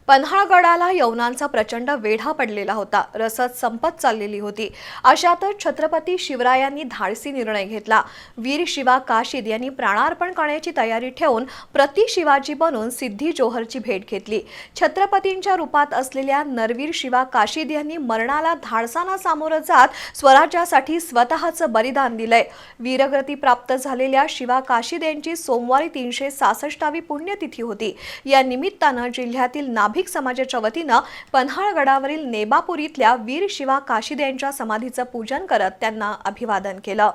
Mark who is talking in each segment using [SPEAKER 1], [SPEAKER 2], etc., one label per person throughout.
[SPEAKER 1] पन्हाळगडाला यवनांचा प्रचंड वेढा पडलेला होता। रसद संपत चाललेली होती। अशातच छत्रपती शिवरायांनी धाडसी निर्णय घेतला। वीर शिवा काशीद यांनी प्राणार्पण करण्याची तयारी ठेवून प्रति शिवाजी बनून सिद्धी जोहरची भेट घेतली। छत्रपतींच्या रूपात असलेल्या नरवीर शिवा काशीद यांनी मरणाला धाडसानं सामोरं जात स्वराज्यासाठी स्वतःचं बलिदान दिलंय। वीरगती प्राप्त झालेल्या शिवा काशीद यांची सोमवारी 366वी पुण्यतिथी होती। या निमित्तानं जिल्ह्यातील नाभिक समाजाच्या वतीनं पन्हाळगडावरील नेबापूर इथल्या वीर शिवा काशीद यांच्या समाधीचं पूजन करत त्यांना अभिवादन केलं।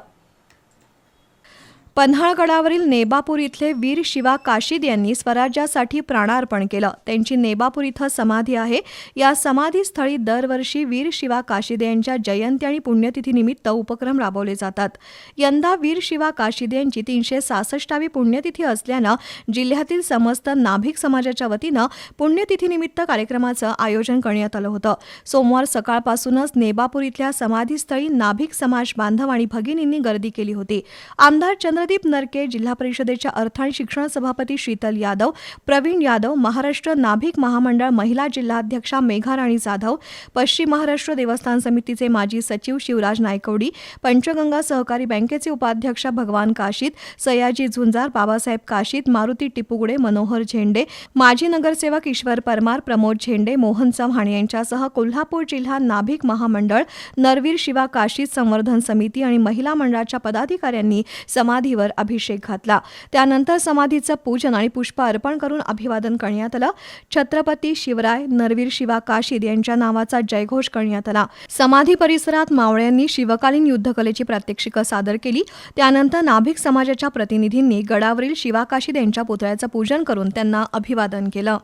[SPEAKER 1] पन्हाळगडावरील नेबापूर इथले वीर शिवा काशीद यांनी स्वराज्यासाठी प्राणार्पण केलं। त्यांची नेबापूर इथं समाधी आहे। या समाधीस्थळी दरवर्षी वीर शिवा काशीद यांच्या जयंती आणि पुण्यतिथीनिमित्त उपक्रम राबवले जातात। यंदा वीर शिवा काशीद यांची 366वी पुण्यतिथी असल्यानं जिल्ह्यातील समस्त नाभिक समाजाच्या वतीनं पुण्यतिथीनिमित्त कार्यक्रमाचं आयोजन करण्यात आलं होतं। सोमवार सकाळपासूनच नेबापूर इथल्या समाधीस्थळी नाभिक समाज बांधव आणि भगिनींनी गर्दी केली होती। आमदार चंद्रदीप नरके, जिल्हा परिषदेच्या अर्थ आणि शिक्षण सभापती शीतल यादव, प्रवीण यादव, महाराष्ट्र नाभिक महामंडळ महिला जिल्हाध्यक्षा मेघा राणी जाधव, पश्चिम महाराष्ट्र देवस्थान समितीचे माजी सचिव शिवराज नायकवडी, पंचगंगा सहकारी बँकेचे उपाध्यक्ष भगवान काशीद, सयाजी झुंजार, बाबासाहेब काशीद, मारुती टिपुगडे, मनोहर झेंडे, माजी नगरसेवक ईश्वर परमार, प्रमोद झेंडे, मोहन चव्हाण यांच्यासह कोल्हापूर जिल्हा नाभिक महामंडळ, नरवीर शिवा काशीद संवर्धन समिती आणि महिला मंडळाच्या पदाधिकाऱ्यांनी समाधीवर अभिषेक घातला। त्यानंतर समाधीचं पूजन आणि पुष्प अर्पण करून अभिवादन करण्यात आलं। छत्रपती शिवराय नरवीर शिवा काशीद यांच्या नावाचा जयघोष करण्यात आला। समाधी परिसरात मावळ्यांनी शिवकालीन युद्धकलेची प्रात्यक्षिकं सादर केली। त्यानंतर नाभिक समाजाच्या प्रतिनिधींनी गडावरील शिवा काशीद यांच्या पुतळ्याचं पूजन करून त्यांना अभिवादन केलं।